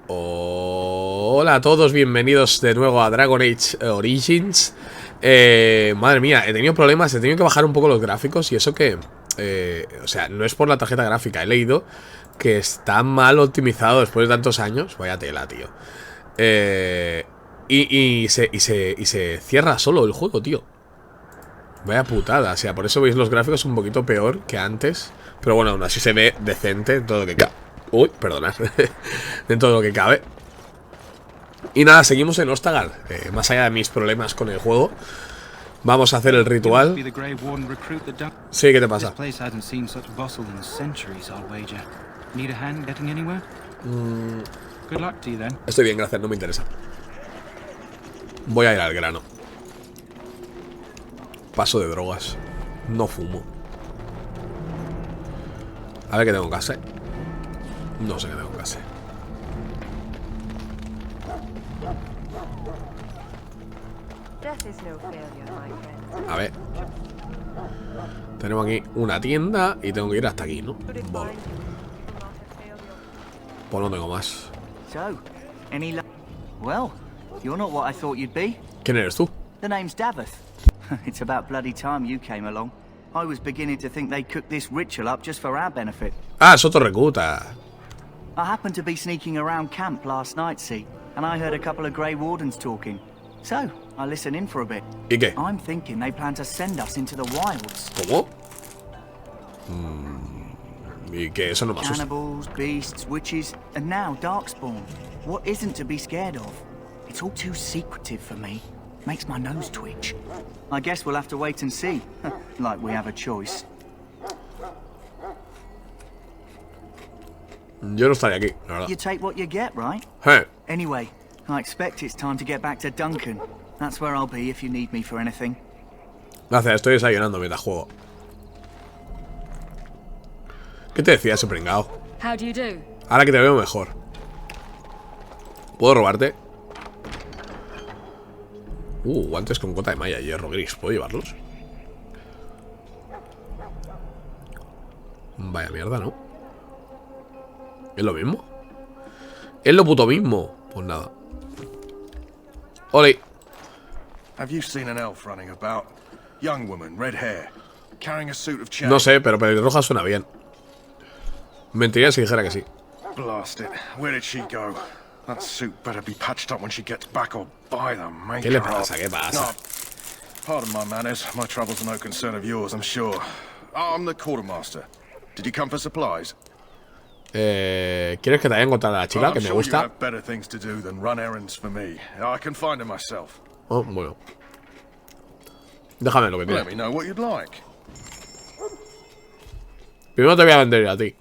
Hola a todos, bienvenidos de nuevo a Dragon Age Origins. Madre mía, he tenido problemas, he tenido que bajar un poco los gráficos. Y eso que, o sea, no es por la tarjeta gráfica. He leído que está mal optimizado después de tantos años. Vaya tela, tío. Y se cierra solo el juego, tío. Vaya putada, o sea, por eso veis los gráficos un poquito peor que antes. Pero bueno, aún así se ve decente en todo lo que cabe. Uy, perdonad. En todo lo que cabe. Y nada, seguimos en Ostagar. Más allá de mis problemas con el juego, vamos a hacer el ritual. Sí, ¿qué te pasa? Estoy bien, gracias, no me interesa. Voy a ir al grano. Paso de drogas. No fumo. A ver qué tengo que hacer. No sé qué tengo que hacer. A ver. Tenemos aquí una tienda y tengo que ir hasta aquí, ¿no? Vale. Pues no tengo más. ¿Quién eres tú? The name's Davith. It's about bloody time you came along. I was beginning to think they cooked this ritual up just for our benefit. Ah, Soto Recuta. I happened to be sneaking around camp last night, see, and I heard a couple of Grey Wardens talking. So, I listened in for a bit. ¿Y qué? I'm thinking they plan to send us into the wilds. ¿Cómo? ¿Y qué? Eso no me asusta. Cannibals, beasts, witches, and now Darkspawn. What isn't to be scared of? It's all too secretive for me. Makes my nose twitch. I guess we'll have to wait and see. Like we have a choice. Yo no estaría aquí, la verdad. You take what you get, right? Hey. Anyway, I expect it's time to get back to Duncan. That's where I'll be if you need me for anything. Gracias, estoy desayunando mientras juego. ¿Qué te decía ese pringao? Ahora que te veo mejor. ¿Puedo robarte? Guantes con cota de malla, hierro gris. ¿Puedo llevarlos? Vaya mierda, ¿no? ¿Es lo mismo? Es lo puto mismo. Pues nada. ¡Ole! No sé, pero pelirroja suena bien. Mentiría si dijera que sí. ¿Qué le pasa? ¿Qué pasa? Pardon my manners. My troubles are no concern of yours, I'm sure. I'm the quartermaster. Did you come for supplies? ¿Quieres que te vaya a encontrar a la chica que me gusta? Oh, bueno. Déjame lo que quieras. Primero te voy a vender a ti.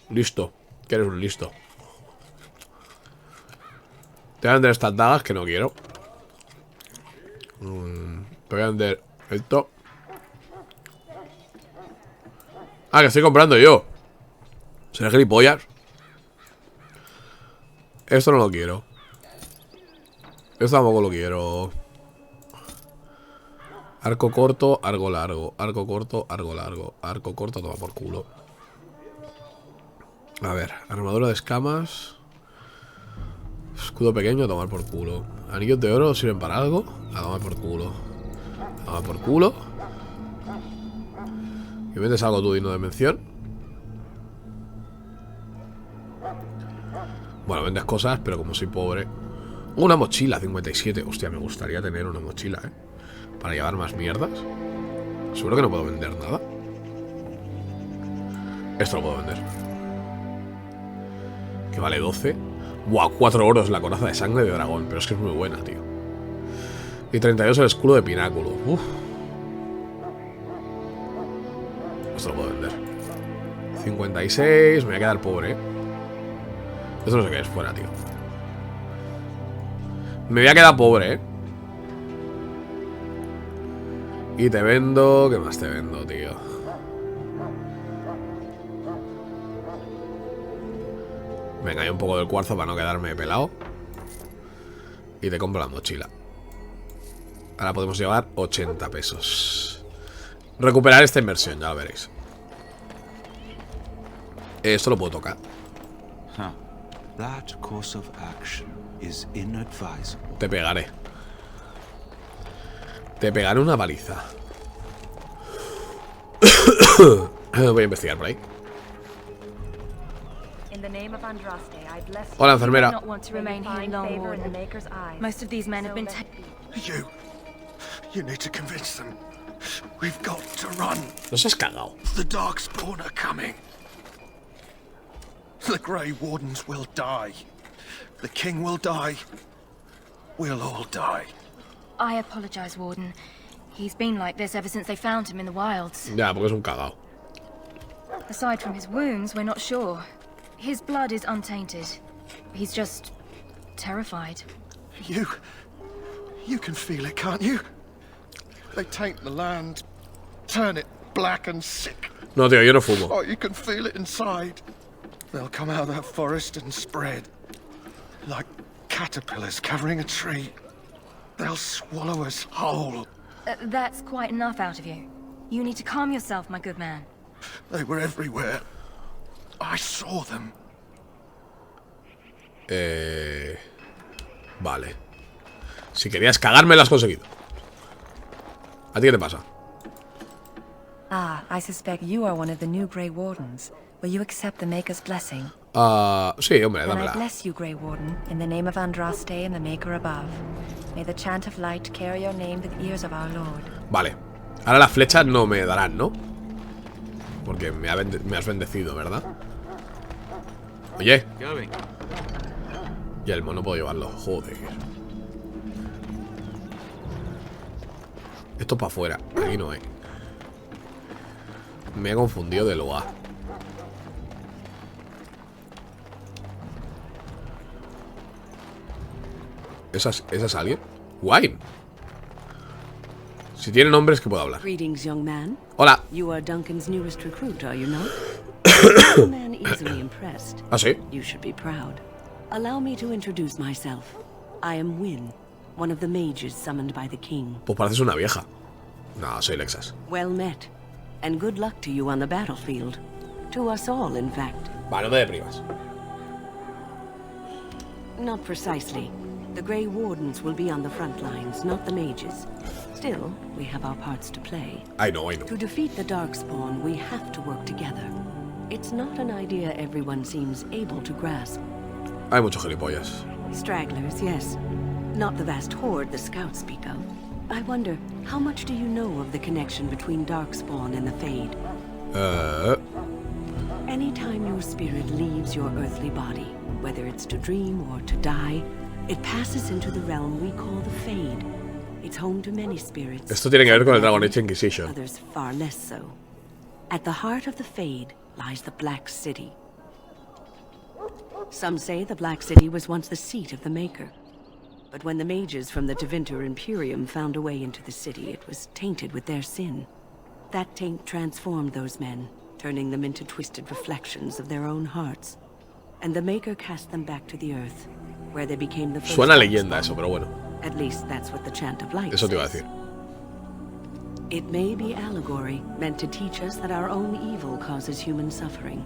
Listo. Que eres un listo. Te voy a vender estas dagas que no quiero. Te voy a vender esto. Ah, que estoy comprando yo. ¿Seré gilipollas? Esto no lo quiero. Esto tampoco lo quiero. Arco corto, arco largo. Arco corto, arco largo. Arco corto, toma por culo. A ver, armadura de escamas. Escudo pequeño, a tomar por culo. Anillos de oro sirven para algo. A tomar por culo. A tomar por culo. ¿Y vendes algo tú digno de mención? Bueno, vendes cosas, pero como soy pobre. Una mochila, 57. Hostia, me gustaría tener una mochila, para llevar más mierdas. Seguro que no puedo vender nada. Esto lo puedo vender. Que vale 12. Buah, 4 oros la coraza de sangre de dragón. Pero es que es muy buena, tío. Y 32 el escudo de pináculo. Uf. Esto lo puedo vender. 56. Me voy a quedar pobre, Esto no sé qué es, fuera, tío. Me voy a quedar pobre, Y te vendo... ¿Qué más te vendo, tío? Venga, hay un poco del cuarzo para no quedarme pelado. Y te compro la mochila. Ahora podemos llevar 80 pesos. Recuperar esta inversión, ya lo veréis. Esto lo puedo tocar. That course of action is inadvisable. Te pegaré. Te pegaré una paliza. Voy a investigar por ahí. Hola, enfermera. You need to convince them. We've got to run. Nos has cagado. The Darkspawn are coming. The Grey Wardens will die. The King will die. We'll all die. I apologize, Warden. He's been like this ever since they found him in the wilds. Ya, porque es un cagao. Aside from his wounds, we're not sure. His blood is untainted. He's just terrified. You can feel it, can't you? They taint the land, turn it black and sick. No, tío, yo no fumo. Oh, you can feel it inside. They'll come out of that forest and spread. Like caterpillars covering a tree. They'll swallow us whole. That's quite enough out of you. You need to calm yourself, my good man. They were everywhere. I saw them. Vale. Si querías cagarme, lo has conseguido. ¿A ti qué te pasa? Ah, I suspect you are one of the new Grey Wardens. Will you accept the Maker's blessing? Sí, hombre, Then I dámela. bless you, Grey Warden, in the name of Andraste and the Maker above. May the chant of light carry your name to the ears of our Lord. Vale. Ahora las flechas no me darán, ¿no? Porque me has bendecido, ¿verdad? Oye. Y el mono puedo llevarlo. Joder. Esto para afuera. Aquí no hay. Me he confundido de lugar. ¿Esa es alguien? Wine. Si tiene nombres que puedo hablar. Greetings, young man. Hola. You are Duncan's newest recruit, are you not? A man easily impressed. ¿Ah, sí? You should be proud. Allow me to introduce myself. I am Wynne, one of the mages summoned by the king. Pues pareces una vieja. No, soy Lexas. Well met, and good luck to you on the battlefield. To us all, in fact. Vale, no me deprimas. Not precisely. The Grey Wardens will be on the front lines, not the mages. Still, we have our parts to play. I know. To defeat the Darkspawn, we have to work together. It's not an idea everyone seems able to grasp. Hay muchos gilipollas. Stragglers, yes. Not the vast horde the scouts speak of. I wonder, how much do you know of the connection between Darkspawn and the Fade? Anytime your spirit leaves your earthly body, whether it's to dream or to die, it passes into the realm we call the Fade. It's home to many spirits. Esto tiene que ver con el Dragon Age Inquisition. Others far less so. At the heart of the Fade lies the Black City. Some say the Black City was once the seat of the Maker. But when the mages from the Tevinter Imperium found a way into the city, it was tainted with their sin. That taint transformed those men, turning them into twisted reflections of their own hearts. And the Maker cast them back to the earth, where they became the first. Suena leyenda eso, pero bueno. At least that's what the chant of light Eso te iba a says. decir. It may be allegory, meant to teach us that our own evil causes human suffering.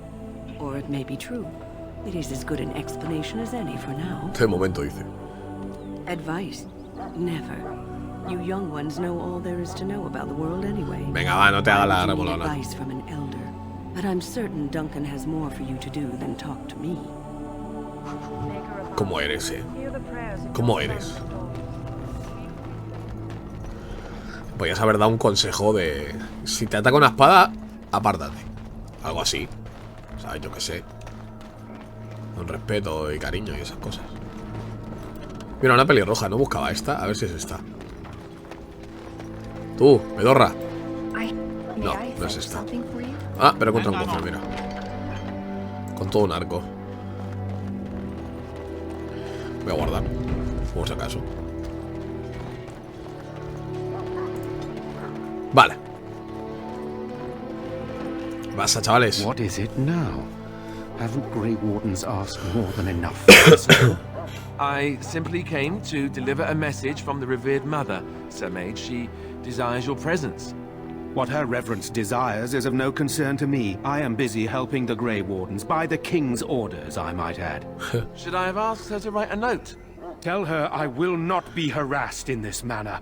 Or it may be true. It is as good an explanation as any for now. De momento dice. Advice? Never. You young ones know all there is to know about the world anyway. Venga, va, no te hagas la I would need remolona. advice from an elder, but I'm certain Duncan has more for you to do than talk to me. ¿Cómo eres, ¿Cómo eres? Podrías haber dado un consejo de... Si te ataca una espada, apártate. Algo así. ¿Sabes? Yo qué sé. Con respeto y cariño y esas cosas. Mira, una pelirroja. ¿No buscaba esta? A ver si es esta. Tú, pedorra. No, no es esta. Ah, pero contra un cofre, mira. Con todo un arco. Voy a guardar, por si acaso. Vale. Basta, chavales. What is it now? Haven't Grey Wardens asked more than enough? I simply came to deliver a message from the revered mother, Sir Mage. She desires your presence. What her reverence desires is of no concern to me. I am busy helping the Grey Wardens, by the King's orders, I might add. Should I have asked her to write a note? Tell her I will not be harassed in this manner.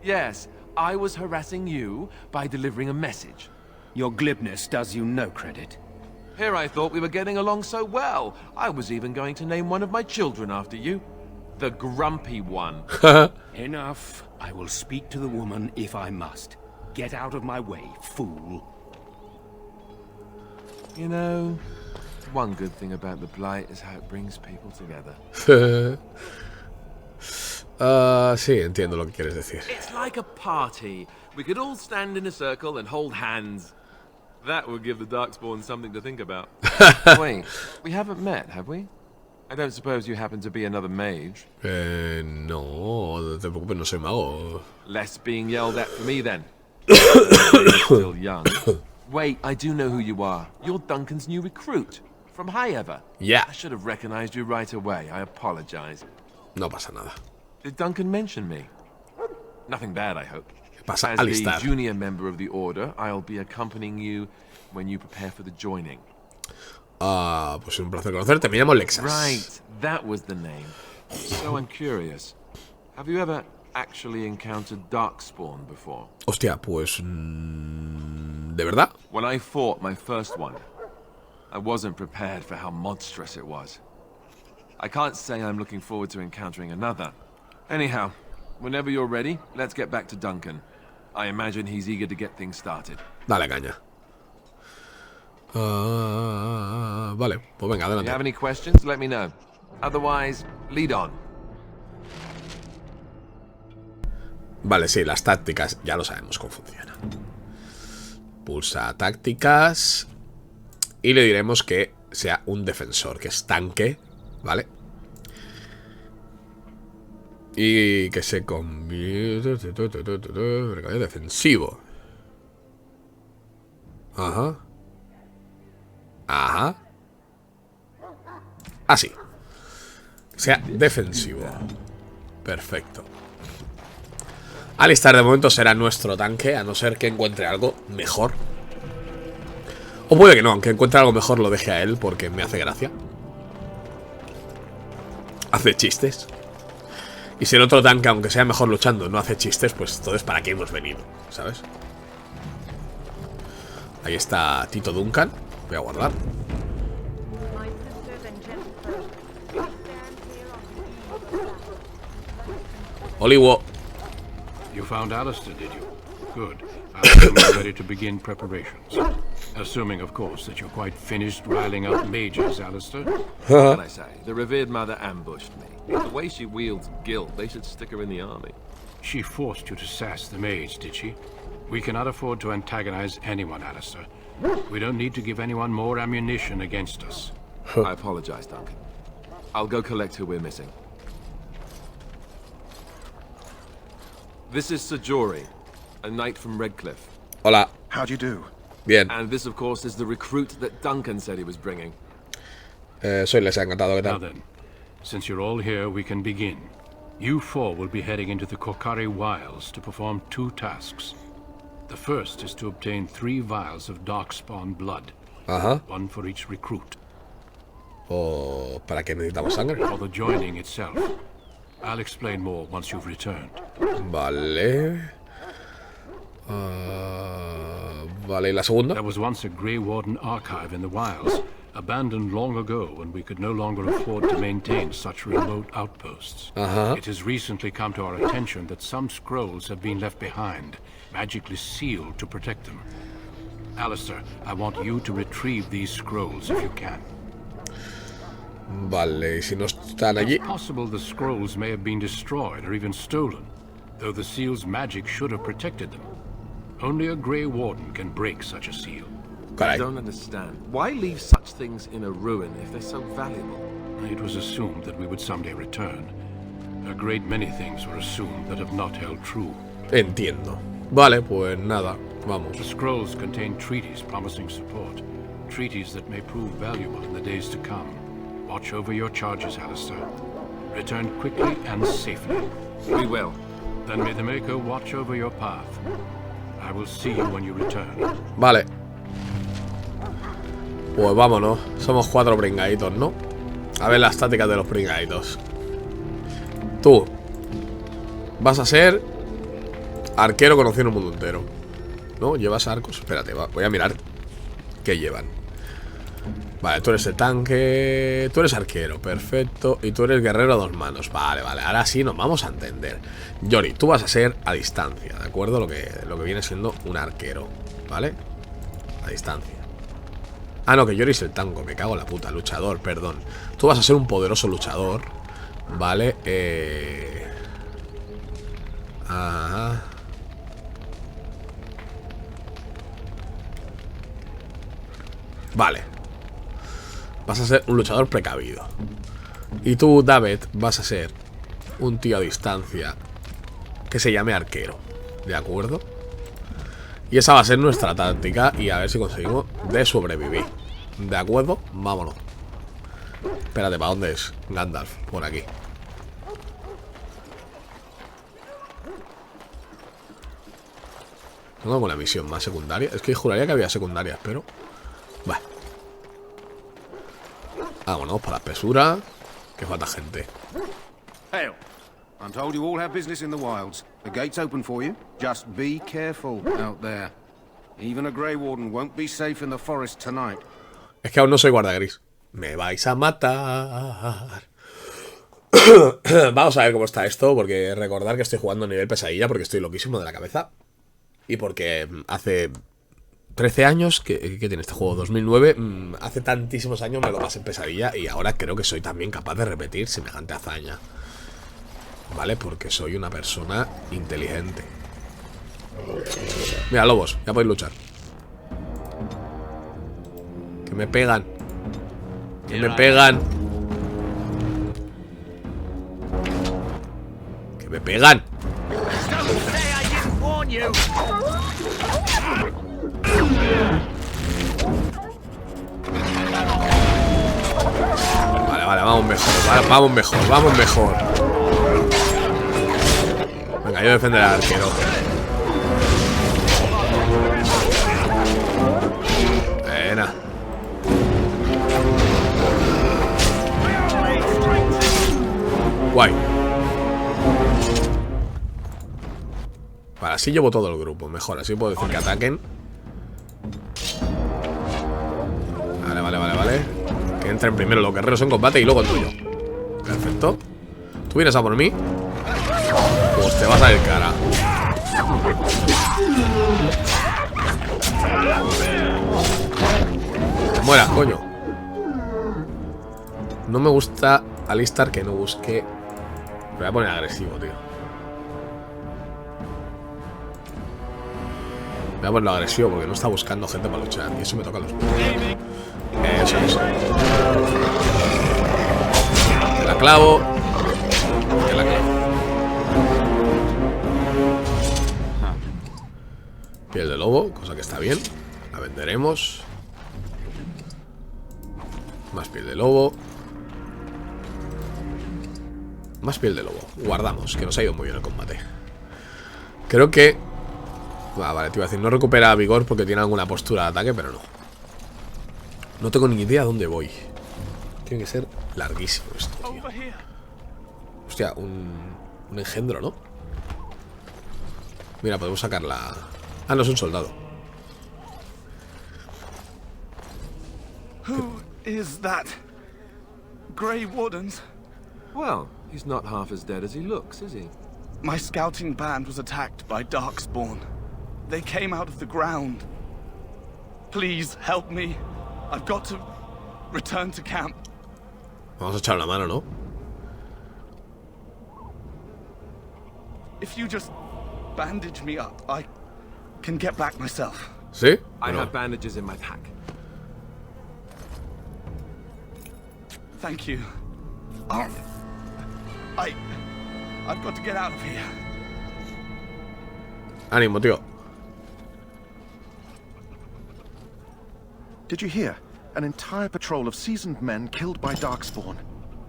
Yes, I was harassing you by delivering a message. Your glibness does you no credit. Here I thought we were getting along so well. I was even going to name one of my children after you. The grumpy one. Enough. I will speak to the woman if I must. Get out of my way, fool. You know, one good thing about the Blight is how it brings people together. Sí, entiendo lo que quieres decir. It's like a party. We could all stand in a circle and hold hands. That would give the Darkspawn something to think about. Wait, we haven't met, have we? I don't suppose you happen to be another mage? No, no te preocupes, no soy mago. Less being yelled at for me then. You're still young. Wait, I do know who you are. You're Duncan's new recruit. From Highever. Yeah. I should have recognized you right away. I apologize. No pasa nada. Did Duncan mention me? Nothing bad, I hope. Pasa, As alistar. the junior member of the Order, I'll be accompanying you when you prepare for the joining. Pues un placer conocerte. Me llamo Lexas. Right, that was the name. So I'm curious. Have you ever actually encountered Darkspawn before? Hostia, pues... ¿de verdad? When I fought my first one, I wasn't prepared for how monstrous it was. I can't say I'm looking forward to encountering another. Anyhow, whenever you're ready, let's get back to Duncan. I imagine he's eager to get things started. Dale caña. Vale, pues venga, If you adelante. have any questions, let me know. Otherwise, lead on. Vale, sí, las tácticas ya lo sabemos cómo funciona. Pulsa tácticas y le diremos que sea un defensor, que es tanque, ¿vale? Y que se convierte en defensivo. Ajá. Ajá. Así. Que sea defensivo. Perfecto. Alistar de momento será nuestro tanque, a no ser que encuentre algo mejor. O puede que no, aunque encuentre algo mejor lo deje a él porque me hace gracia. Hace chistes. Y si el otro tanque, aunque sea mejor luchando, no hace chistes, pues entonces ¿para qué hemos venido? ¿Sabes? Ahí está Tito Duncan. Voy a guardar. Olivo. You found Alistair, did you? Good. I assume you're ready to begin preparations. Assuming, of course, that you're quite finished riling up mages, Alistair. What can I say? The revered mother ambushed me. The way she wields guilt, they should stick her in the army. She forced you to sass the mage, did she? We cannot afford to antagonize anyone, Alistair. We don't need to give anyone more ammunition against us. I apologize, Duncan. I'll go collect who we're missing. This is Sajori, a knight from Redcliffe. Hola. How do you do? Bien. And this, of course, is the recruit that Duncan said he was bringing. Soy Les, encantado, ¿qué Now tal? then, since you're all here, we can begin. You four will be heading into the Kokari Wilds to perform 2 tasks. The first is to obtain 3 vials of Darkspawn blood. Ajá. 1 for each recruit. ¿O para qué necesitamos sangre? For the joining itself. I'll explain more once you've returned. Vale. Vale, ¿y la segunda? There was once a Grey Warden archive in the wilds, abandoned long ago when we could no longer afford to maintain such remote outposts. It has recently come to our attention that some scrolls have been left behind, magically sealed to protect them. Alistair, I want you to retrieve these scrolls if you can. Vale, y si no están allí. It's possible the scrolls may have been destroyed or even stolen, though the seal's magic should have protected them. Only a Grey Warden can break such a seal. I don't understand. Why leave such things in a ruin if they're so valuable? It was assumed that we would someday return. A great many things were assumed that have not held true. Entiendo. Vale, pues nada, vamos. The scrolls contain treaties promising support. Treaties that may prove valuable in the days to come. Watch over your charges, Alistair. Return quickly and safely. We will. Then may the Maker watch over your path. I will see you when you return. Vale. Pues vámonos. Somos 4 pringaditos, ¿no? A ver las tácticas de los pringaditos. Tú vas a ser arquero conocido en el mundo entero, ¿no? ¿Llevas arcos? Espérate, voy a mirar qué llevan. Vale, tú eres el tanque. Tú eres arquero, perfecto. Y tú eres guerrero a 2 manos. Vale, vale, ahora sí nos vamos a entender. Yori, tú vas a ser a distancia, ¿de acuerdo? Lo que viene siendo un arquero, ¿vale? A distancia. Ah, no, que Yori es el tango, me cago en la puta. Luchador, perdón. Tú vas a ser un poderoso luchador, ¿vale? Ajá. Vale. Vas a ser un luchador precavido. Y tú, David, vas a ser un tío a distancia que se llame arquero, ¿de acuerdo? Y esa va a ser nuestra táctica. Y a ver si conseguimos de sobrevivir. ¿De acuerdo? Vámonos. Espérate, ¿para dónde es? Gandalf, por aquí. ¿Tengo alguna misión más secundaria? Es que juraría que había secundarias, pero... Bueno. Vámonos para la espesura. Que falta gente. Hell, I'm told you all have business in the wilds. The gate's open for you. Just be careful out there. Even a Grey Warden won't be safe in the forest tonight. Es que aún no soy guarda gris. Me vais a matar. Vamos a ver cómo está esto. Porque recordar que estoy jugando a nivel pesadilla. Porque estoy loquísimo de la cabeza. Y porque hace 13 años que tiene este juego, 2009. Hace tantísimos años me lo pasé en pesadilla. Y ahora creo que soy también capaz de repetir semejante hazaña. ¿Vale? Porque soy una persona inteligente. Mira, lobos, ya podéis luchar. Que me pegan. Que me pegan. Que me pegan. Vale, vale, vamos mejor. Vamos mejor, vamos mejor. Venga, yo defenderé al arquero. Buena. Guay. Vale, así llevo todo el grupo. Mejor, así puedo decir que ataquen. Vale, vale, vale, vale. Que entren primero los guerreros en combate y luego el tuyo. Perfecto. ¿Tú vienes a por mí? Pues te vas a ir cara. Que mueras, coño. No me gusta Alistar que no busque. Me voy a poner agresivo, tío. Me voy a ponerlo agresivo porque no está buscando gente para luchar. Y eso me toca los pies. Eso. Te la clavo. Te la clavo. Piel de lobo, cosa que está bien. La venderemos. Más piel de lobo. Más piel de lobo. Guardamos, que nos ha ido muy bien el combate. Creo que... vale, te iba a decir, no recupera vigor porque tiene alguna postura de ataque, pero no. No tengo ni idea a dónde voy. Tiene que ser larguísimo esto, tío. Hostia, un engendro, ¿no? Mira, podemos sacar la... Ah, no, es un soldado. Who is that? Grey Wardens? Well, he's not half as dead as he looks, is he? My scouting band was attacked by Darkspawn. They came out of the ground. Please help me. I've got to return to camp. Vamos a echar la mano, ¿no? If you just bandage me up, I can get back myself. ¿Sí? I have bandages in my pack. Thank you. I've got to get out of here. Ánimo, tío. Did you hear? An entire patrol of seasoned men killed by Darkspawn.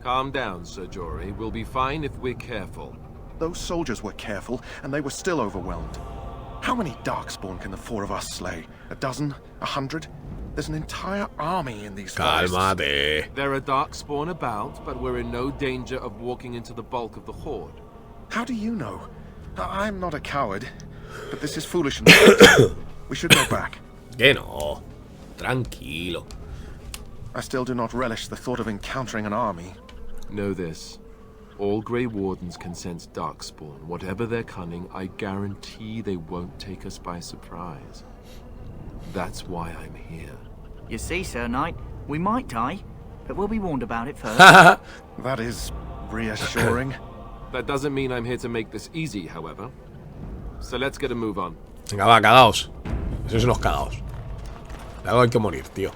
Calm down, Sir Jory. We'll be fine if we're careful. Those soldiers were careful, and they were still overwhelmed. How many Darkspawn can the four of us slay? A dozen? 100? There's an entire army in these forests. Cálmate. There are darkspawn about, but we're in no danger of walking into the bulk of the horde. How do you know? I'm not a coward, but this is foolish. We should go back. Que no. Tranquilo. I still do not relish the thought of encountering an army. Know this. All Grey Wardens can sense darkspawn. Whatever their cunning, I guarantee they won't take us by surprise. That's why I'm here. You see, Sir Knight, we might die, but we'll be warned about it first. That is reassuring. That doesn't mean I'm here to make this easy, however. So let's get a move on. Venga, va, cagaos. Esos son los cagaos. De algo hay que morir, tío.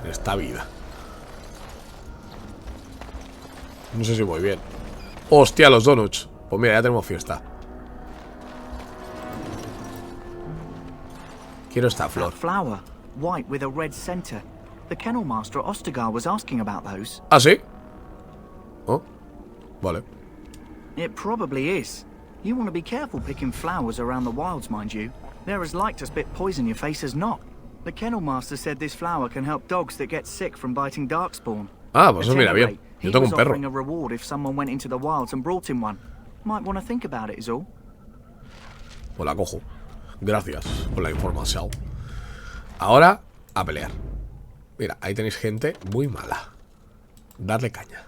En esta vida. No sé si voy bien. Hostia, los donuts. Pues mira, ya tenemos fiesta. Quiero esta flor. Flower, white with a red center. The kennel master at Ostagar was asking about those. ¿Ah, sí? Oh, vale. It probably is. You want to be careful picking flowers around the wilds, mind you. They're as like to spit poison your face as not. The kennel master said this flower can help dogs that get sick from biting darkspawn. Ah, pues eso mira bien. Yo tengo un perro. A reward if someone went into the wilds and brought him one. Might want to think about it, is all. Pues la cojo. Gracias por la información. Ahora, a pelear. Mira, ahí tenéis gente muy mala. Darle caña.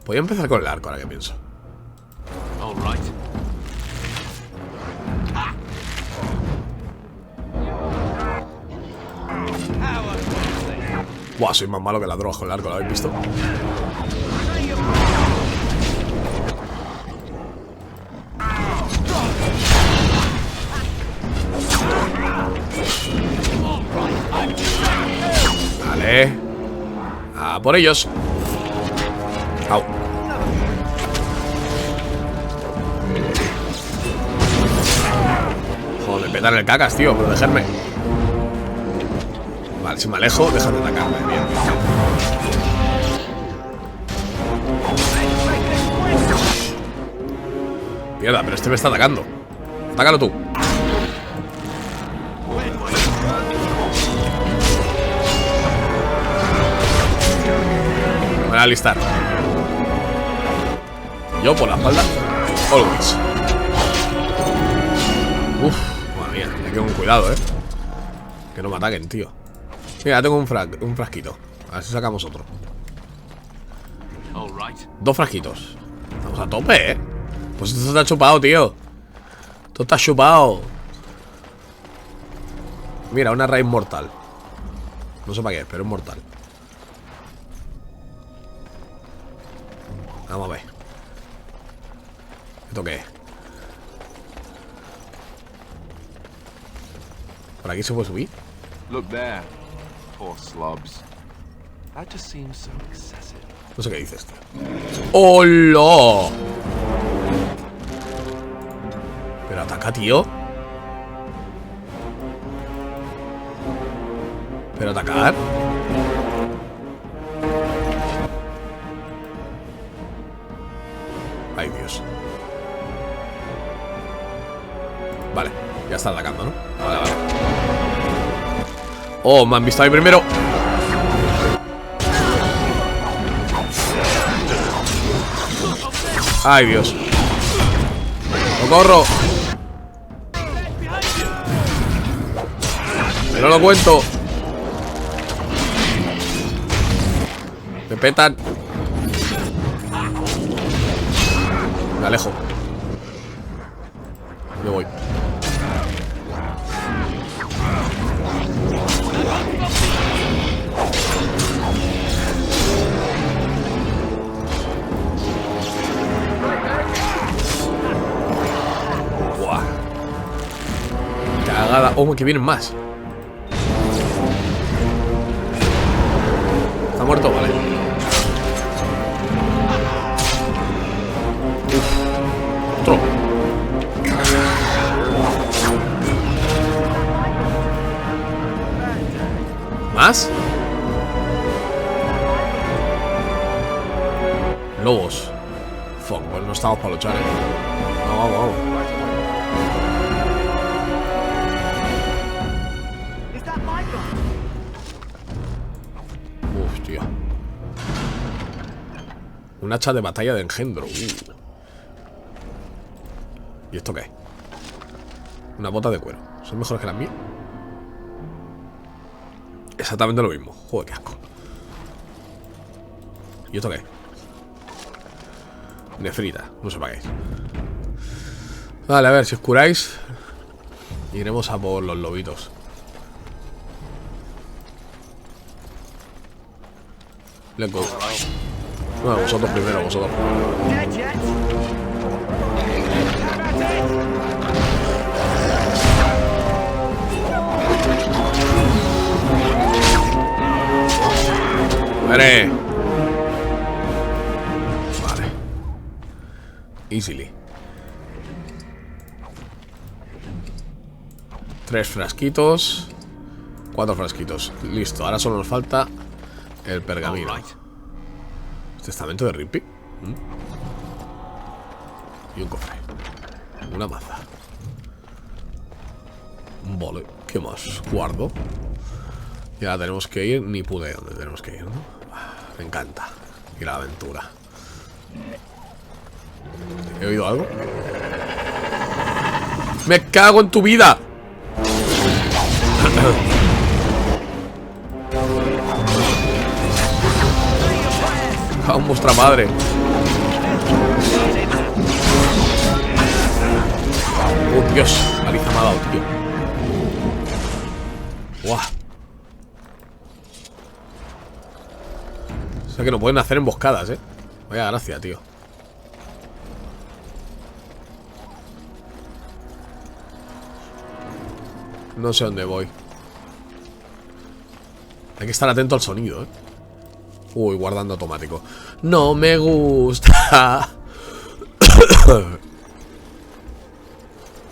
Voy a empezar con el arco, ahora que pienso. Buah, soy más malo que la droga con el arco, ¿lo habéis visto? Vale. A por ellos. Au. Joder, me petan el cacas, tío, por dejarme. Vale, si me alejo, dejan de atacarme. Bien. Mierda, pero este me está atacando. Atácalo tú. Me voy a alistar. Yo por la espalda. Always. Uff, madre mía, hay que con cuidado, que no me ataquen, tío. Mira, tengo un frasquito. A ver si sacamos otro. Dos frasquitos. Estamos a tope, Pues esto está chupado, tío. Esto está chupado. Mira, una raíz mortal. No sé para qué, pero es mortal. Vamos a ver. ¿Esto qué es? ¿Por aquí se puede subir? Look there. Poor slobs. That just seems so excessive. No sé qué dice este. ¡Hola! Pero ataca, tío. Pero atacar. Ay, Dios. Vale, ya está atacando, ¿no? Vale, vale. Oh, me han visto ahí primero. Ay, Dios. ¡No corro! ¡Que no lo cuento! Me petan. Me alejo. Me voy. Buah. Cagada. Oh, que vienen más. ¿Está muerto? Vale. Otro. ¿Más? Lobos. Fuck, bueno. No estamos para luchar, Vamos, vamos. Uf, tío. Un hacha de batalla de engendro. ¿Y esto qué? Una bota de cuero. ¿Son mejores que las mías? Exactamente lo mismo. Joder, qué asco. ¿Y esto qué? Nefrita. No sé para qué es. Vale, a ver, si os curáis, iremos a por los lobitos. Let's go. Bueno, vosotros primero, vosotros primero. ¡Muere! Vale. Easily. 3 frasquitos. 4 frasquitos. Listo, ahora solo nos falta el pergamino. Testamento de Rippy. Y un cofre. Una maza. Vale, ¿qué más? Guardo. Y ahora tenemos que ir. Ni pude dónde tenemos que ir, ¿no? Me encanta ir a la aventura. ¿He oído algo? ¡Me cago en tu vida! ¡A vuestra madre! ¡Oh, Dios! Paliza me ha dado, tío. ¡Guau! O sea que no pueden hacer emboscadas, Vaya gracia, tío. No sé dónde voy. Hay que estar atento al sonido, Uy, guardando automático. No me gusta.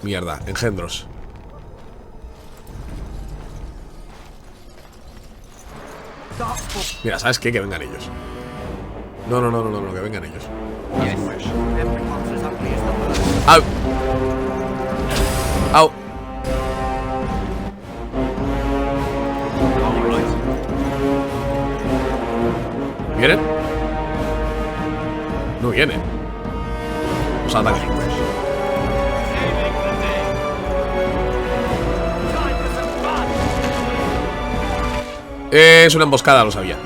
Mierda, engendros. Mira, ¿sabes qué? Que vengan ellos. No, que vengan ellos. ¡Au! ¡Au! ¿Vienen? No vienen. Os atacan. Es una emboscada, lo sabía.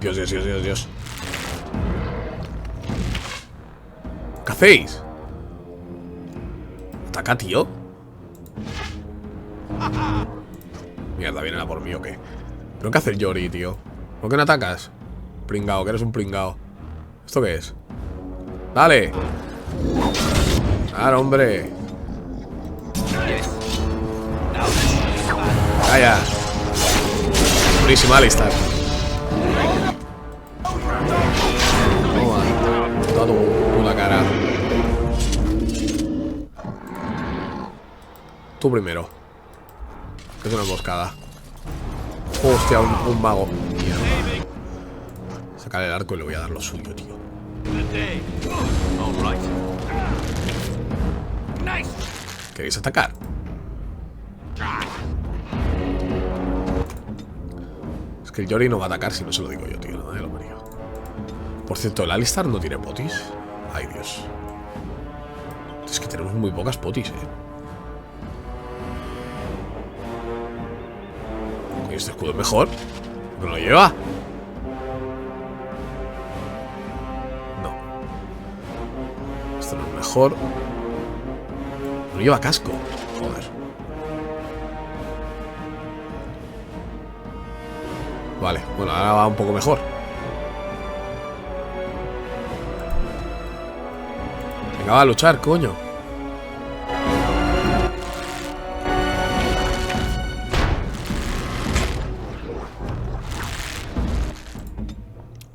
Dios, Dios, Dios, Dios, Dios. ¿Qué hacéis? ¿Ataca, tío? Mierda, ¿vienen a por mí o qué? ¿Pero qué hace el Yori, tío? ¿Por qué no atacas? Pringao, que eres un pringao. ¿Esto qué es? ¡Dale! ¡Claro, hombre! ¡Calla! Buenísima, Alistar. Toma. Toda tu puta cara. Tú primero. Que es una emboscada. Hostia, un mago. Mierda. Sacar el arco y le voy a dar lo suyo, tío. ¿Queréis atacar? Es que el Yori no va a atacar si no se lo digo yo, tío. No, lo mario. Por cierto, el Alistar no tiene potis. Ay, Dios. Es que tenemos muy pocas potis, ¿Y este escudo es mejor? ¿No lo lleva? No. Esto no es mejor. No lleva casco. Joder. Vale, bueno, ahora va un poco mejor. Venga, va a luchar, coño.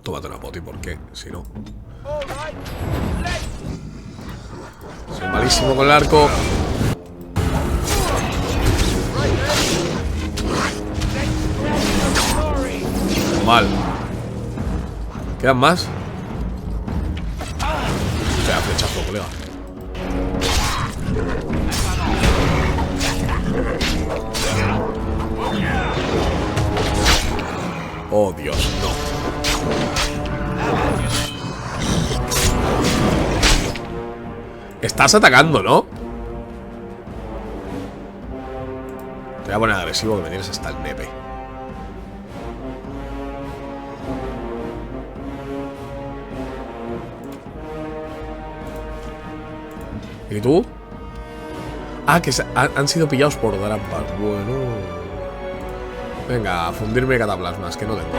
Tómate una poti, porque si no... Soy malísimo con el arco. Normal. ¿Quedan más? Hostia, flechazo, colega. Oh, Dios, no. Estás atacando, ¿no? Te voy a poner agresivo que me tienes hasta el nepe. ¿Y tú? Ah, que han sido pillados por trampas. Bueno. Venga, a fundirme cataplasmas, que no tengo.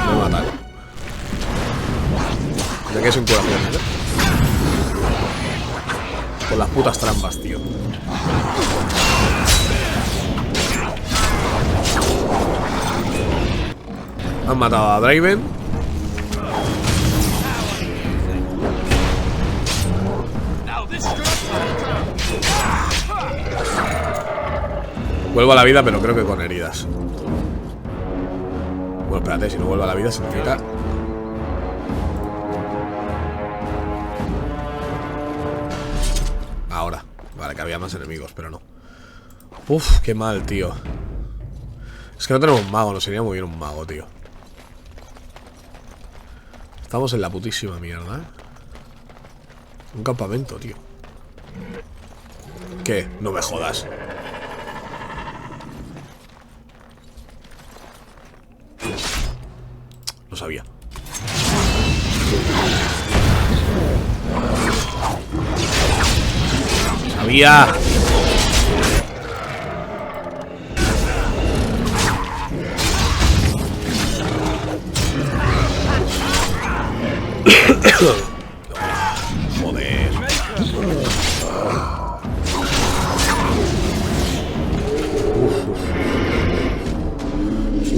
Me matan. ¿De qué sin curación, eh? Con las putas trampas, tío. Han matado a Draven. Vuelvo a la vida, pero creo que con heridas. Bueno, espérate, si no vuelvo a la vida significa... Ahora. Vale, que había más enemigos, pero no. Uf, qué mal, tío. Es que no tenemos un mago, nos sería muy bien un mago, tío. Estamos en la putísima mierda, ¿eh? Un campamento, tío. ¿Qué? No me jodas. Lo sabía. ¡Sabía! Joder.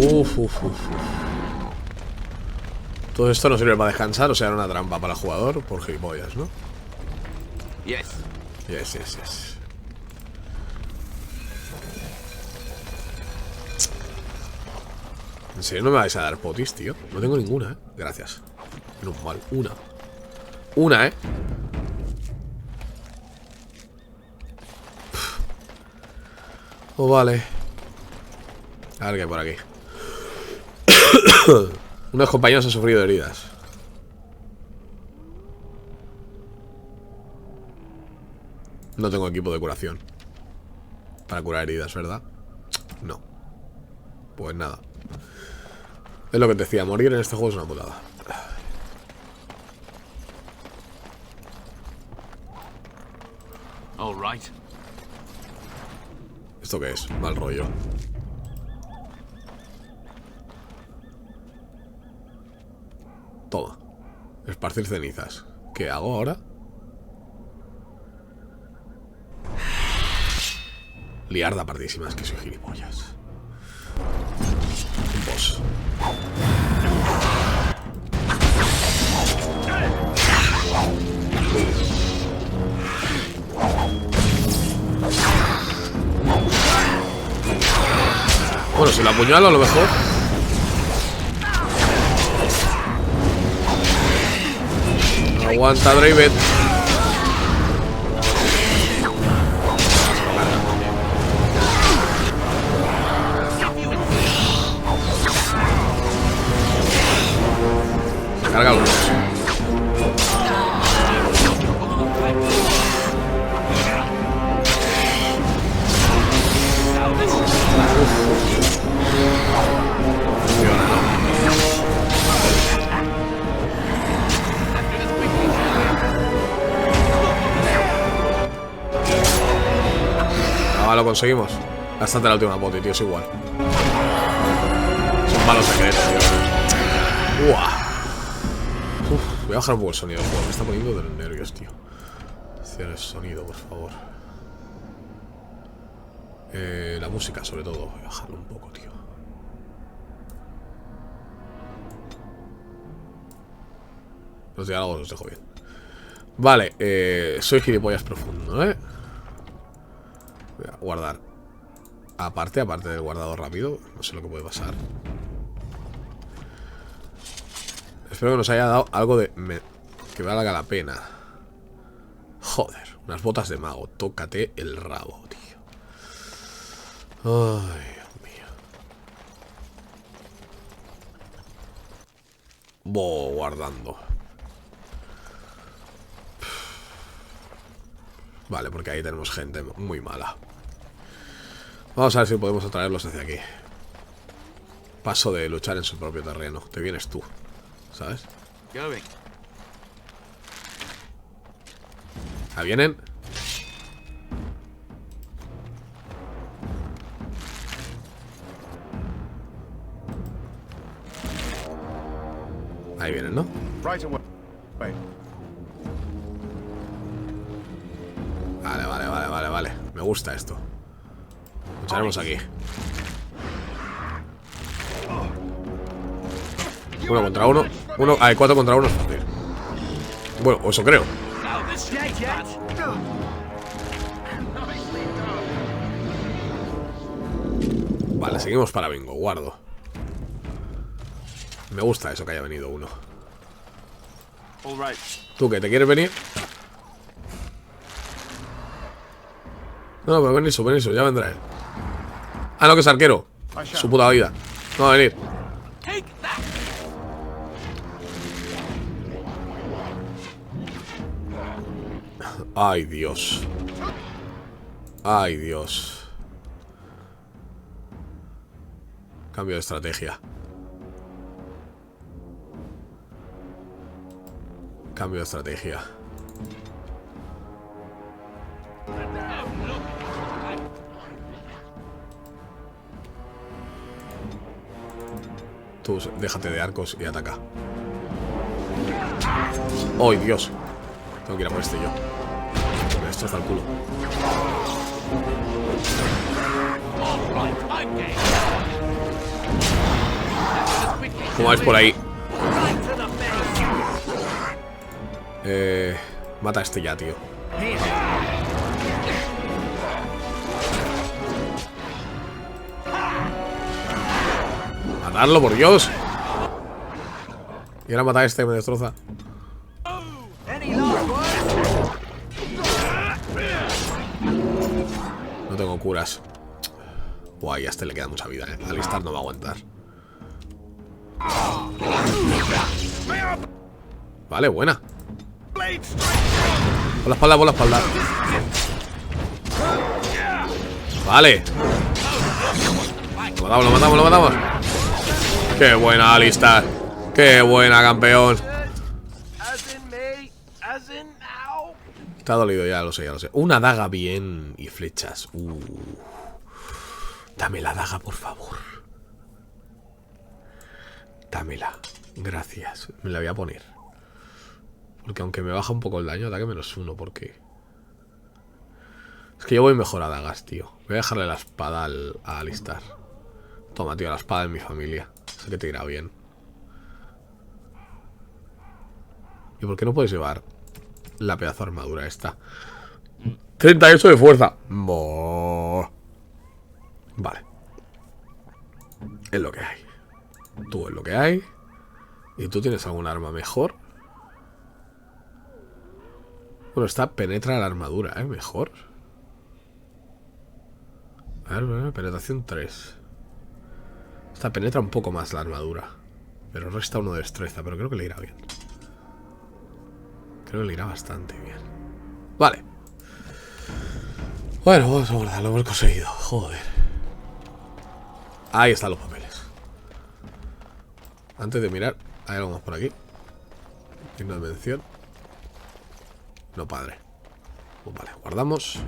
Uf. Todo esto no sirve para descansar, o sea, era una trampa para el jugador por gilipollas, ¿no? Yes. Yes. ¿En serio no me vais a dar potis, tío? No tengo ninguna, ¿eh? Gracias. Menos mal. Una, ¿eh? Oh, vale. A ver qué hay por aquí. Unos compañeros han sufrido heridas. No tengo equipo de curación para curar heridas, ¿verdad? No. Pues nada. Es lo que te decía, morir en este juego es una putada. All right. ¿Esto qué es? Mal rollo. Toma. Esparcir cenizas. ¿Qué hago ahora? Liarda partísimas, que soy gilipollas. Un boss. Bueno, si lo apuñalo a lo mejor. Aguanta, Draven. Se carga los dos. Lo conseguimos. Bastante la última poti, tío, es igual. Son malos secretos, tío. Uf, voy a bajar un poco el sonido del juego. Me está poniendo de los nervios, tío. Cierra el sonido, por favor. La música, sobre todo. Voy a bajarlo un poco, tío. Los diálogos los dejo bien. Vale, soy gilipollas profundo, ¿eh? Voy a guardar aparte del guardado rápido. No sé lo que puede pasar. Espero que nos haya dado algo de... que valga la pena. Joder, unas botas de mago. Tócate el rabo, tío. Ay, Dios mío. Guardando. Vale, porque ahí tenemos gente muy mala. Vamos a ver si podemos atraerlos hacia aquí. Paso de luchar en su propio terreno. Te vienes tú, ¿sabes? ¿Ah, vienen? Ahí vienen, ¿no? Right away. Vale. Me gusta esto. Lucharemos aquí. Uno contra uno. Hay 4 contra 1 es fácil. Bueno, eso creo. Vale, seguimos para bingo. Guardo. Me gusta eso que haya venido uno. ¿Tú qué? ¿Te quieres venir? No, pero ven eso, ya vendrá él. Ah, no, que es arquero. Su puta vida. No va a venir. Ay, Dios. Ay, Dios. Cambio de estrategia. Cambio de estrategia. Tú déjate de arcos y ataca. ¡Ay, Dios! Tengo que ir a por este yo. Me destroza el culo. ¿Cómo vais por ahí? Mata a este ya, tío. Matarlo, por Dios. Y ahora mata a este, me destroza. No tengo curas. Guay, a este le queda mucha vida, Alistar no va a aguantar. Vale, buena. Por la espalda, por la espalda. Vale. Lo matamos. Qué buena, Alistar. Qué buena, campeón. Te ha dolido, ya lo sé. Una daga bien y flechas. Dame la daga, por favor. Dámela. Gracias. Me la voy a poner. Porque aunque me baja un poco el daño, ataque -1, porque... Es que yo voy mejor a dagas, tío. Voy a dejarle la espada a Alistar. Toma, tío, la espada de mi familia. Sé que te irá bien. ¿Y por qué no puedes llevar la pedazo de armadura esta? 38 de fuerza. Vale. Es lo que hay. Tú es lo que hay. ¿Y tú tienes algún arma mejor? Bueno, esta penetra la armadura, mejor. A ver, penetración 3. Esta penetra un poco más la armadura. Pero resta 1 de destreza, pero creo que le irá bien. Creo que le irá bastante bien. Vale. Bueno, vamos a guardar, lo hemos conseguido. Joder. Ahí están los papeles. Antes de mirar, hay algo más por aquí. Digno de mención. No, padre. Pues vale, guardamos.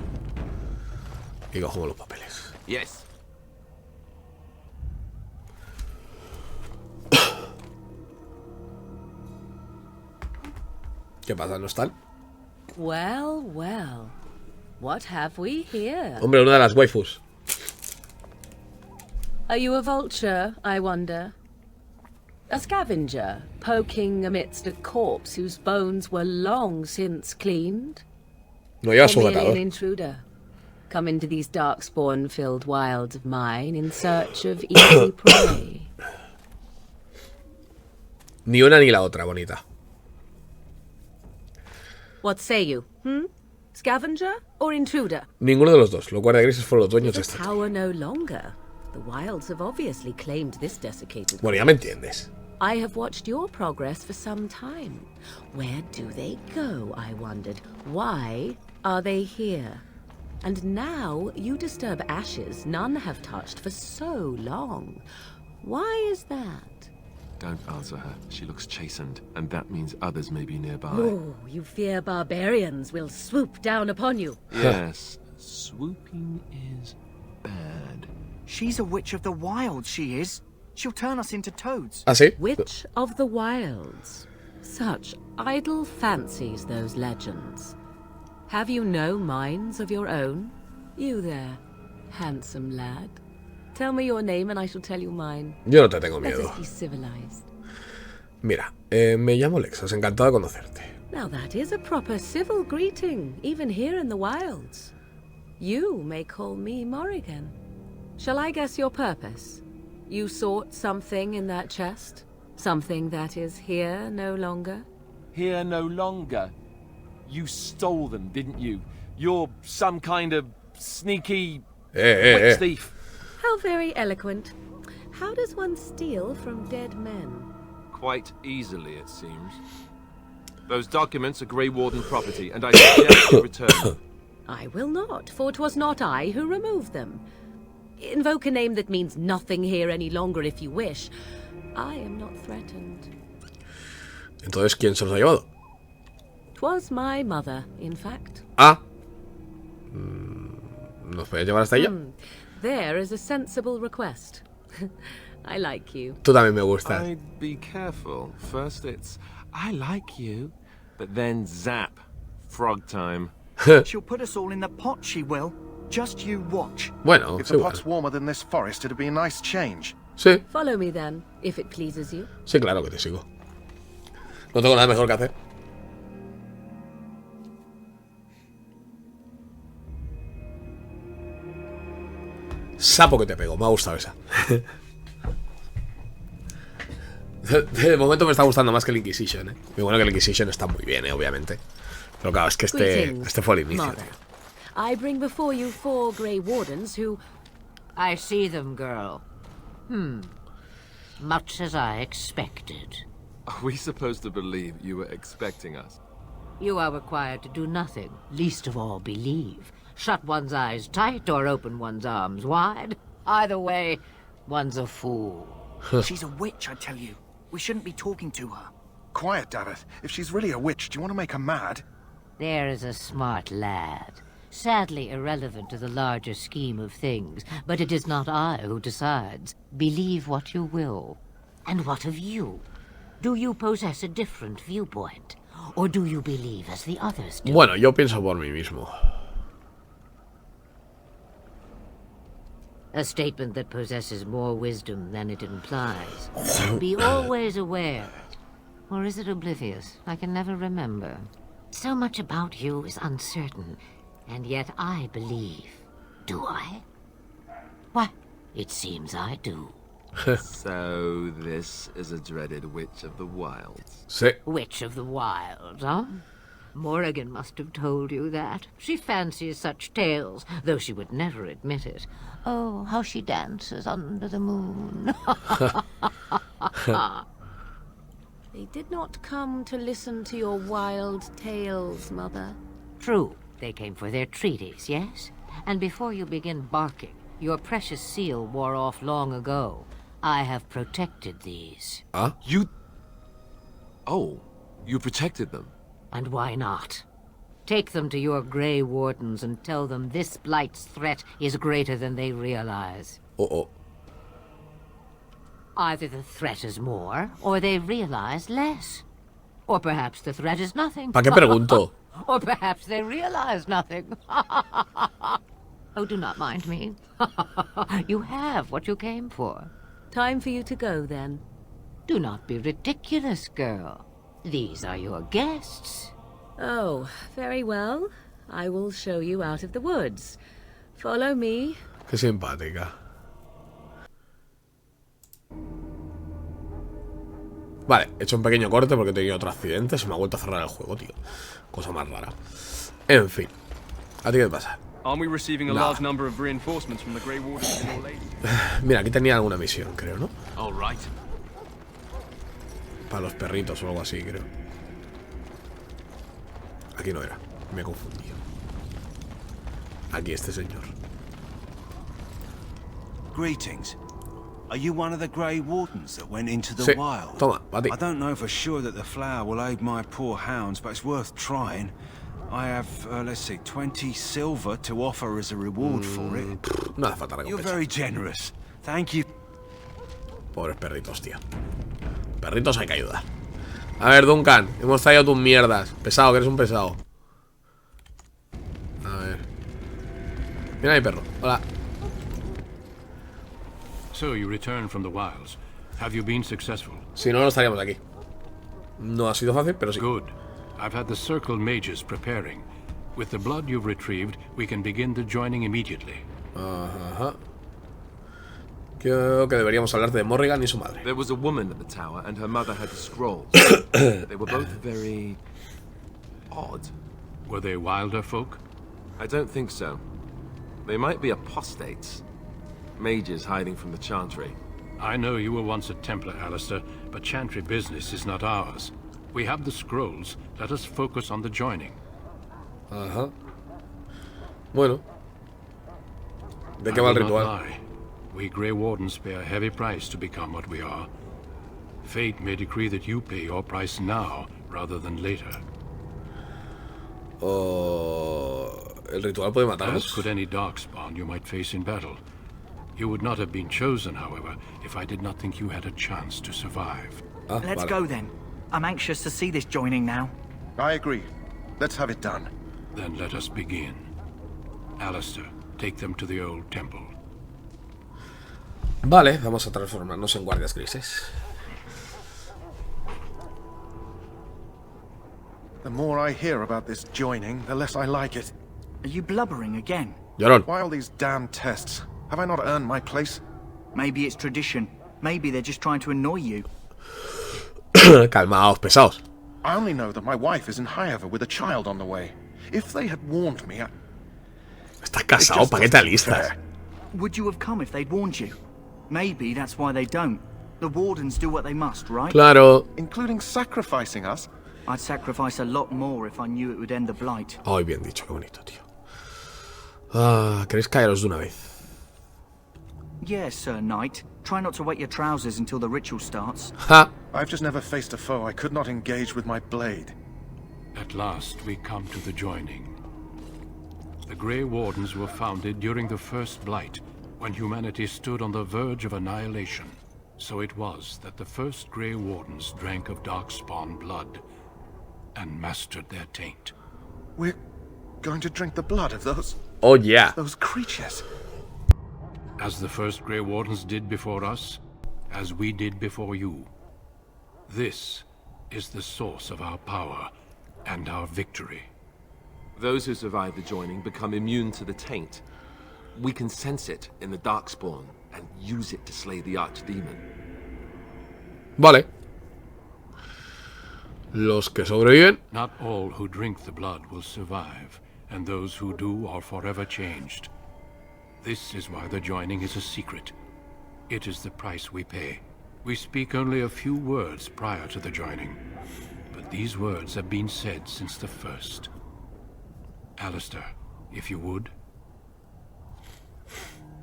Y cogemos los papeles. Yes. ¿Qué pasa? ¿No están? Well, well. What have we here? Hombre, una de las waifus. Are you a vulture, I wonder? A scavenger, poking amidst a corpse whose bones were long since cleaned? No lleva Or merely an sujetador. intruder? Come into these darkspawn-filled wilds of mine in search of easy prey. Ni una ni la otra, bonita. What say you? Scavenger or intruder? Ninguno de los dos. Los guardiagrises fueron los dueños de The esta. power no longer. The wilds have obviously claimed this desiccated. Bueno, ya me entiendes. I have watched your progress for some time. Where do they go, I wondered? Why are they here? And now you disturb ashes none have touched for so long. Why is that? Don't answer her. She looks chastened, and that means others may be nearby. Oh, you fear barbarians will swoop down upon you. Yes, swooping is bad. She's a witch of the wilds, she is. She'll turn us into toads. ¿Ah, sí? Witch of the wilds. Such idle fancies, those legends. Have you no minds of your own? You there, handsome lad. Tell me your name and I shall tell you mine. Yo no te tengo Let miedo. us be civilized. Mira, me llamo Lexos, encantado de conocerte. Now that is a proper civil greeting, even here in the wilds. You may call me Morrigan. Shall I guess your purpose? You sought something in that chest? Something that is here no longer? Here no longer. You stole them, didn't you? You're some kind of sneaky witch thief. How very eloquent. How does one steal from dead men? Quite easily, it seems. Those documents are Grey Warden property, and I suggest you return them. I will not, for 'twas not I who removed them. Invoke a name that means nothing here any longer if you wish. I am not threatened. Entonces, ¿quién se los ha llevado? 'Twas my mother, in fact. Ah. ¿Nos puedes llevar hasta ella? There is a sensible request. I like you. Tú también me gustas. I'd be careful. First it's, I like you, but then zap. Frog time. She'll put us all in the pot, she will. Just you watch. Bueno, If sí, the bueno. pot's warmer than this forest, it'd be a nice change. Sí, Follow me then, if it pleases you. sí, claro que te sigo. No tengo nada mejor que hacer. Sapo que te pego, me ha gustado esa. De momento me está gustando más que el Inquisition, ¿eh? Y bueno, que el Inquisition está muy bien, obviamente. Pero claro, es que este fue el inicio, Mother. tío. I bring before you 4 Grey Wardens who... I see them, girl. Much as I expected. Are we supposed to believe you were expecting us? You are required to do nothing, least of all believe. Shut one's eyes tight or open one's arms wide. Either way, one's a fool. She's a witch, I tell you. We shouldn't be talking to her. Quiet, Davith. If she's really a witch, do you want to make her mad? There is a smart lad. Sadly irrelevant to the larger scheme of things, but it is not I who decides. Believe what you will. And what of you? Do you possess a different viewpoint? Or do you believe as the others do? Bueno, yo pienso por mí mismo. A statement that possesses more wisdom than it implies. Be always aware. Or is it oblivious? I can never remember. So much about you is uncertain, and yet I believe. Do I? Why, it seems I do. So this is a dreaded witch of the wilds. Sí. Witch of the Wilds, huh? Morrigan must have told you that. She fancies such tales, though she would never admit it. Oh, how she dances under the moon. They did not come to listen to your wild tales, Mother. True, they came for their treaties, yes? And before you begin barking, your precious seal wore off long ago. I have protected these. Ah. You... Oh, you protected them. And why not? Take them to your Grey Wardens and tell them this Blight's threat is greater than they realize. Oh. Either the threat is more, or they realize less. Or perhaps the threat is nothing. ¿Para qué pregunto? Or perhaps they realize nothing. Oh, do not mind me. You have what you came for. Time for you to go, then. Do not be ridiculous, girl. These are your guests. Oh, very well. I will show you out of the woods. Follow me. Qué simpática. Vale, he hecho un pequeño corte porque he tenido otro accidente. Se me ha vuelto a cerrar el juego, tío. Cosa más rara. En fin. ¿A ti qué te pasa? Mira, aquí tenía alguna misión, creo, ¿no? Para los perritos o algo así, creo. Aquí no era. Me he confundido. Aquí este señor. Greetings. Are you one of the Grey Wardens that went into the wild? Toma, para ti. I don't know for sure that the flower will aid my poor hounds, but it's worth trying. I have, let's see, 20 silver to offer as a reward for it. No hace falta recompensa. You're very generous. Thank you. Pobres perritos, tío. Perritos hay que ayudar. A ver, Duncan, hemos traído tus mierdas. Pesado, que eres un pesado. A ver. Mira mi perro. Hola. So you returned from the wilds. Have you been successful? Si no, no estaríamos aquí. No ha sido fácil, pero sí. Good. I've had the circle mages preparing. With the blood you've retrieved, we can begin the joining immediately. Ajá. Creo que deberíamos hablarte de Morrigan y su madre. There was a woman at the tower, and her mother had the scrolls. They were both very odd. Were they wilder folk? I don't think so. They might be apostates. Mages hiding from the Chantry. I know you were once a Templar, Alistair, but Chantry business is not ours. We have the scrolls. Let us focus on the joining. Ajá. Bueno. ¿De qué va el ritual? We Grey Wardens pay a heavy price to become what we are. Fate may decree that you pay your price now, rather than later. El ritual puede matarnos. As could any darkspawn you might face in battle. You would not have been chosen, however, if I did not think you had a chance to survive. Let's go then. I'm anxious to see this joining now. I agree. Let's have it done. Then let us begin. Alistair, take them to the old temple. Vale, vamos a transformarnos en guardias grises. The more I hear about this joining, the less I like it. Are you blubbering again? Llorón. Why all these damn tests? Have I not earned my place? Maybe it's tradition. Maybe they're just trying to annoy you. Calmaos, pesados. I only know that my wife is in Highever with a child on the way. If they had warned me, Estás casado, ¿para qué te alistas? Would you have come if they'd warned you? Maybe that's why they don't. The Wardens do what they must, right? Claro. Including sacrificing us? I'd sacrifice a lot more if I knew it would end the blight. Ay, bien dicho, qué bonito, tío. Ah, ¿queréis caeros de una vez? Yes, Sir Knight. Try not to wet your trousers until the ritual starts. Ha! I've just never faced a foe I could not engage with my blade. At last, we come to the joining. The Grey Wardens were founded during the First Blight, when humanity stood on the verge of annihilation. So it was that the first Grey Wardens drank of Darkspawn blood and mastered their taint. We're going to drink the blood of those... Oh, yeah. Those creatures. As the first Grey Wardens did before us, as we did before you. This is the source of our power and our victory. Those who survive the joining become immune to the taint. We can sense it in the Darkspawn and use it to slay the Archdemon. Vale. Los que sobreviven. Not all who drink the blood will survive, and those who do are forever changed. This is why the joining is a secret. It is the price we pay. We speak only a few words prior to the joining, but these words have been said since the first. Alistair, if you would.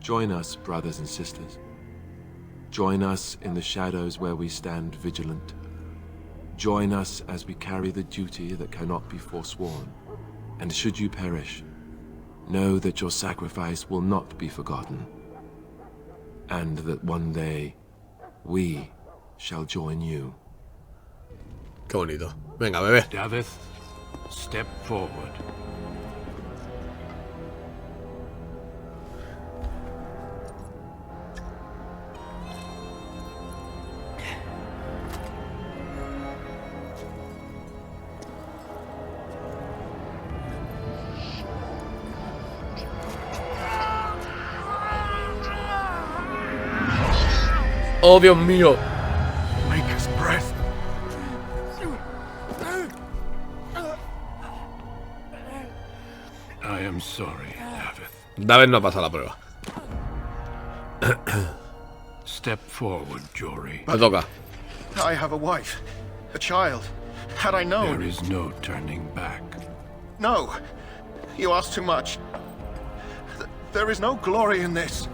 Join us, brothers and sisters. Join us in the shadows where we stand vigilant. Join us as we carry the duty that cannot be forsworn. And should you perish, know that your sacrifice will not be forgotten. And that one day, we shall join you. Qué bonito. Venga, bebé. Davith, step forward. Oh, Dios mío. Maker's breath. I am sorry, Davith. David no ha pasado la prueba. Step forward, Jory. Me toca. I have a wife, a child. Had I known... There is no turning back. No. You ask too much. There is no glory in this.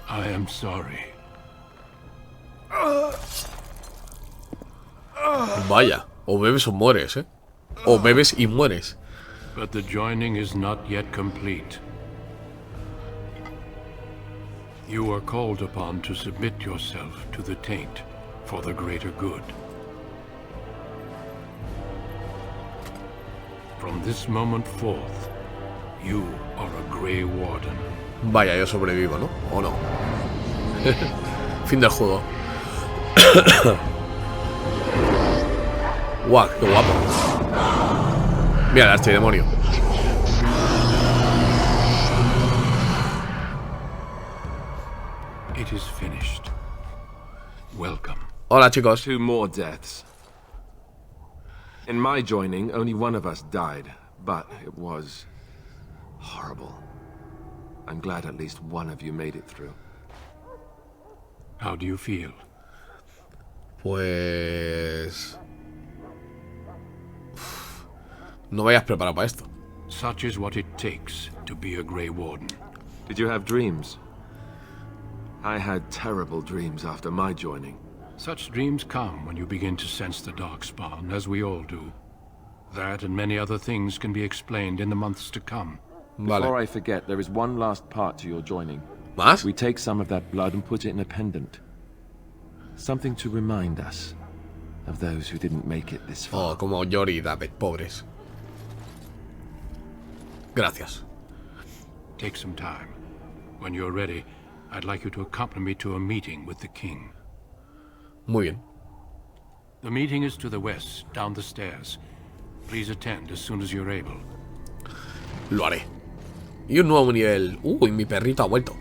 I am sorry. Vaya, o bebes o mueres, ¿eh? O bebes y mueres. But the joining is not yet complete. You are called upon to submit yourself to the taint for the greater good. From this moment forth, you are a Grey Warden. Vaya, yo sobrevivo, ¿no? ¿O no? Fin del juego. Guau, qué guapo. Mira el archidemonio. It is finished. Welcome. Hola, chicos. 2 more deaths. In my joining, only one of us died, but it was horrible. I'm glad at least one of you made it through. How do you feel? Pues... No vayas preparado para esto. Such is what it takes to be a Grey Warden. Did you have dreams? I had terrible dreams after my joining. Such dreams come when you begin to sense the Darkspawn, as we all do. That and many other things can be explained in the months to come. Vale. Before I forget, there is one last part to your joining. ¿Más? We take some of that blood and put it in a pendant. Something to remind us of those who didn't make it this far. Oh, como Jory y David, pobres. Gracias. Take some time. When you're ready, I'd like you to accompany me to a meeting with the king. Muy bien. The meeting is to the west, down the stairs. Please attend as soon as you're able. Lo haré. Y un nuevo nivel. Uy, mi perrito ha vuelto.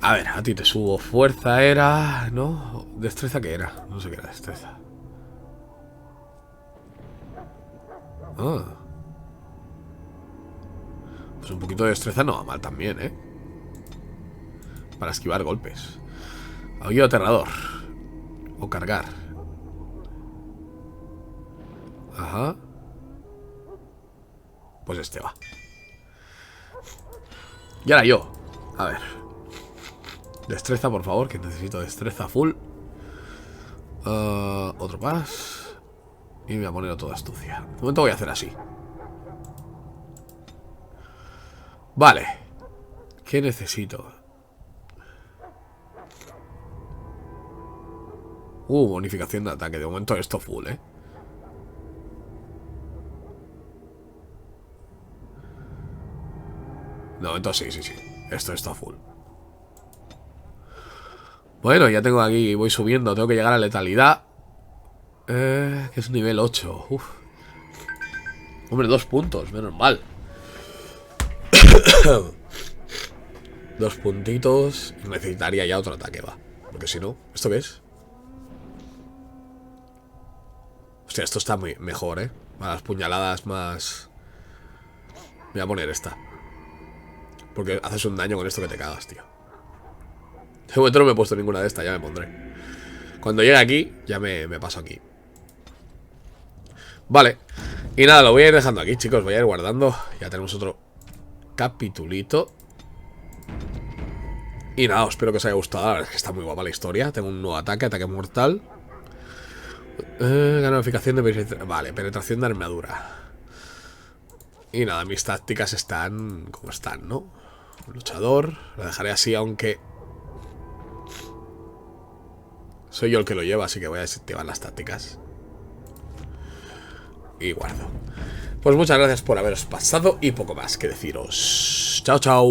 A ver, a ti te subo. Fuerza era... ¿No? ¿Destreza qué era? No sé qué era destreza. Ah. Pues un poquito de destreza no va mal también, ¿eh? Para esquivar golpes. Aullido aterrador. O cargar. Ajá. Pues este va. Y ahora yo. A ver. Destreza, por favor, que necesito destreza full. Otro más. Y me voy a poner toda astucia. De momento voy a hacer así. Vale. ¿Qué necesito? Bonificación de ataque. De momento esto full, ¿eh? De momento sí. Esto está full. Bueno, ya tengo aquí, voy subiendo. Tengo que llegar a letalidad. Que es nivel 8. Uf. Hombre, 2 puntos, menos mal. 2 puntitos. Necesitaría ya otro ataque, va. Porque si no, ¿esto qué es? Hostia, esto está muy mejor, ¿eh? Para las puñaladas más... Me voy a poner esta. Porque haces un daño con esto que te cagas, tío. De momento no me he puesto ninguna de estas, ya me pondré. Cuando llegue aquí, ya me paso aquí. Vale. Y nada, lo voy a ir dejando aquí, chicos. Voy a ir guardando. Ya tenemos otro capitulito. Y nada, espero que os haya gustado. La verdad es que está muy guapa la historia. Tengo un nuevo ataque, ataque mortal. Gamificación de penetración. Vale, penetración de armadura. Y nada, mis tácticas están como están, ¿no? Luchador. La dejaré así, aunque soy yo el que lo lleva, así que voy a desactivar las tácticas. Y guardo. Pues muchas gracias por haberos pasado y poco más que deciros. Chao, chao.